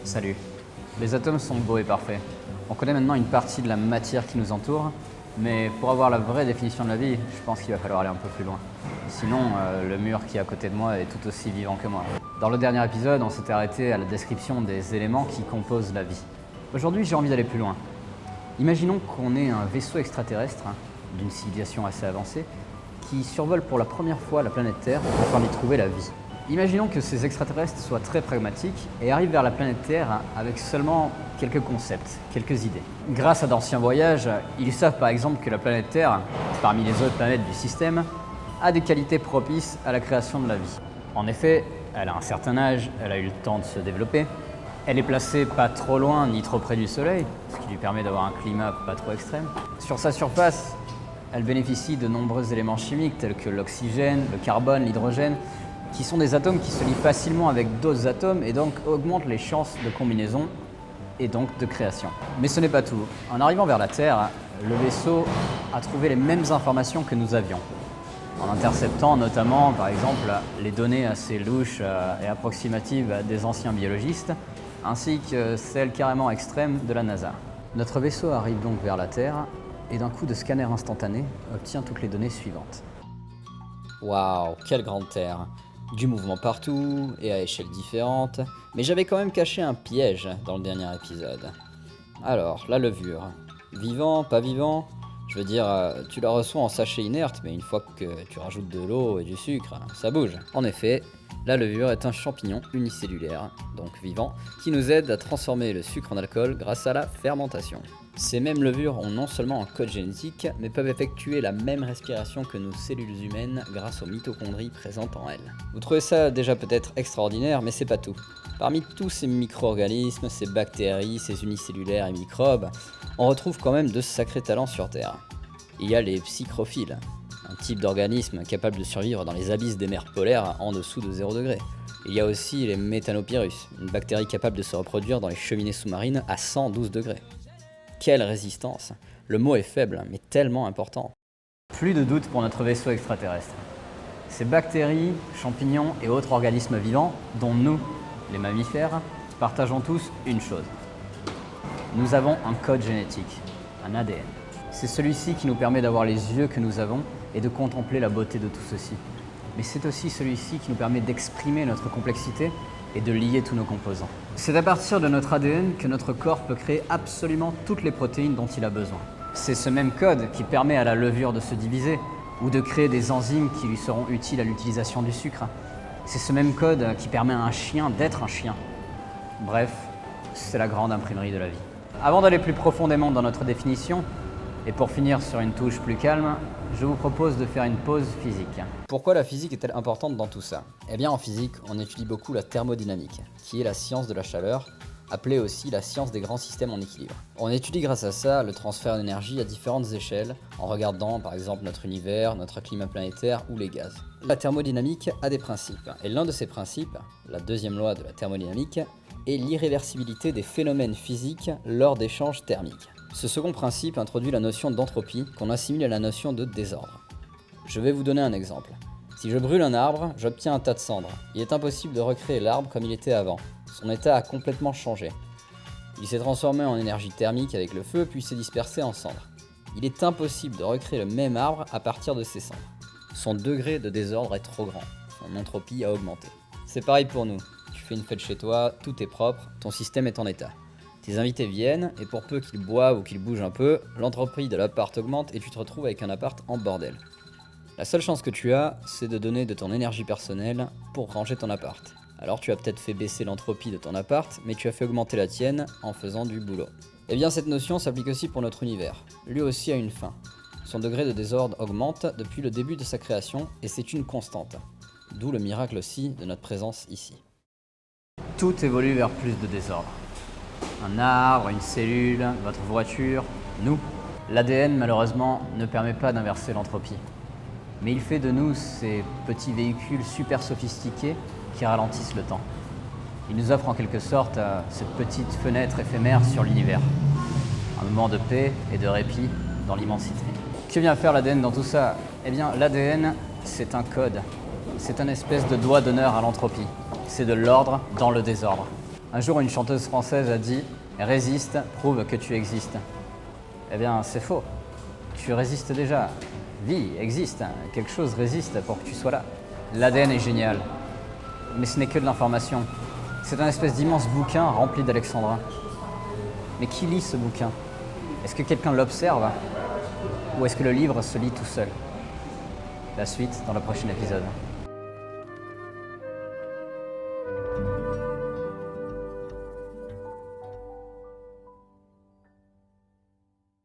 Salut. Les atomes sont beaux et parfaits. On connaît maintenant une partie de la matière qui nous entoure, mais pour avoir la vraie définition de la vie, je pense qu'il va falloir aller un peu plus loin. Sinon, le mur qui est à côté de moi est tout aussi vivant que moi. Dans le dernier épisode, on s'était arrêté à la description des éléments qui composent la vie. Aujourd'hui, j'ai envie d'aller plus loin. Imaginons qu'on ait un vaisseau extraterrestre, d'une civilisation assez avancée, qui survole pour la première fois la planète Terre afin d'y trouver la vie. Imaginons que ces extraterrestres soient très pragmatiques et arrivent vers la planète Terre avec seulement quelques concepts, quelques idées. Grâce à d'anciens voyages, ils savent par exemple que la planète Terre, parmi les autres planètes du système, a des qualités propices à la création de la vie. En effet, elle a un certain âge, elle a eu le temps de se développer, elle est placée pas trop loin ni trop près du Soleil, ce qui lui permet d'avoir un climat pas trop extrême. Sur sa surface, elle bénéficie de nombreux éléments chimiques tels que l'oxygène, le carbone, l'hydrogène, qui sont des atomes qui se lient facilement avec d'autres atomes et donc augmentent les chances de combinaison et donc de création. Mais ce n'est pas tout. En arrivant vers la Terre, le vaisseau a trouvé les mêmes informations que nous avions. En interceptant notamment, par exemple, les données assez louches et approximatives des anciens biologistes, ainsi que celles carrément extrêmes de la NASA. Notre vaisseau arrive donc vers la Terre et d'un coup de scanner instantané, obtient toutes les données suivantes. Waouh, quelle grande Terre! Du mouvement partout et à échelles différentes, mais j'avais quand même caché un piège dans le dernier épisode. Alors, la levure. Vivant, pas vivant? Je veux dire, tu la reçois en sachet inerte, mais une fois que tu rajoutes de l'eau et du sucre, ça bouge. En effet, la levure est un champignon unicellulaire, donc vivant, qui nous aide à transformer le sucre en alcool grâce à la fermentation. Ces mêmes levures ont non seulement un code génétique, mais peuvent effectuer la même respiration que nos cellules humaines grâce aux mitochondries présentes en elles. Vous trouvez ça déjà peut-être extraordinaire, mais c'est pas tout. Parmi tous ces micro-organismes, ces bactéries, ces unicellulaires et microbes, on retrouve quand même de sacrés talents sur Terre. Il y a les psychrophiles, un type d'organisme capable de survivre dans les abysses des mers polaires en dessous de 0 degré. Il y a aussi les méthanopyrus, une bactérie capable de se reproduire dans les cheminées sous-marines à 112 degrés. Quelle résistance! Le mot est faible, mais tellement important. Plus de doute pour notre vaisseau extraterrestre. Ces bactéries, champignons et autres organismes vivants, dont nous, les mammifères, partageons tous une chose. Nous avons un code génétique, un ADN. C'est celui-ci qui nous permet d'avoir les yeux que nous avons et de contempler la beauté de tout ceci. Mais c'est aussi celui-ci qui nous permet d'exprimer notre complexité et de lier tous nos composants. C'est à partir de notre ADN que notre corps peut créer absolument toutes les protéines dont il a besoin. C'est ce même code qui permet à la levure de se diviser ou de créer des enzymes qui lui seront utiles à l'utilisation du sucre. C'est ce même code qui permet à un chien d'être un chien. Bref, c'est la grande imprimerie de la vie. Avant d'aller plus profondément dans notre définition, et pour finir sur une touche plus calme, je vous propose de faire une pause physique. Pourquoi la physique est-elle importante dans tout ça? Eh bien en physique, on étudie beaucoup la thermodynamique, qui est la science de la chaleur, appelée aussi la science des grands systèmes en équilibre. On étudie grâce à ça le transfert d'énergie à différentes échelles, en regardant par exemple notre univers, notre climat planétaire ou les gaz. La thermodynamique a des principes, et l'un de ces principes, la deuxième loi de la thermodynamique, est l'irréversibilité des phénomènes physiques lors d'échanges thermiques. Ce second principe introduit la notion d'entropie qu'on assimile à la notion de désordre. Je vais vous donner un exemple. Si je brûle un arbre, j'obtiens un tas de cendres. Il est impossible de recréer l'arbre comme il était avant. Son état a complètement changé. Il s'est transformé en énergie thermique avec le feu puis s'est dispersé en cendres. Il est impossible de recréer le même arbre à partir de ces cendres. Son degré de désordre est trop grand. Son entropie a augmenté. C'est pareil pour nous. Tu fais une fête chez toi, tout est propre, ton système est en état. Tes invités viennent, et pour peu qu'ils boivent ou qu'ils bougent un peu, l'entropie de l'appart augmente et tu te retrouves avec un appart en bordel. La seule chance que tu as, c'est de donner de ton énergie personnelle pour ranger ton appart. Alors tu as peut-être fait baisser l'entropie de ton appart, mais tu as fait augmenter la tienne en faisant du boulot. Eh bien cette notion s'applique aussi pour notre univers. Lui aussi a une fin. Son degré de désordre augmente depuis le début de sa création, et c'est une constante. D'où le miracle aussi de notre présence ici. Tout évolue vers plus de désordre. Un arbre, une cellule, votre voiture, nous. L'ADN, malheureusement, ne permet pas d'inverser l'entropie. Mais il fait de nous ces petits véhicules super sophistiqués qui ralentissent le temps. Il nous offre en quelque sorte cette petite fenêtre éphémère sur l'univers. Un moment de paix et de répit dans l'immensité. Que vient faire l'ADN dans tout ça? Eh bien, l'ADN, c'est un code. C'est un espèce de doigt d'honneur à l'entropie. C'est de l'ordre dans le désordre. Un jour, une chanteuse française a dit « Résiste, prouve que tu existes ». Eh bien, c'est faux. Tu résistes déjà. Vie existe, quelque chose résiste pour que tu sois là. L'ADN est génial, mais ce n'est que de l'information. C'est un espèce d'immense bouquin rempli d'alexandrins. Mais qui lit ce bouquin? Est-ce que quelqu'un l'observe? Ou est-ce que le livre se lit tout seul? La suite dans le prochain épisode.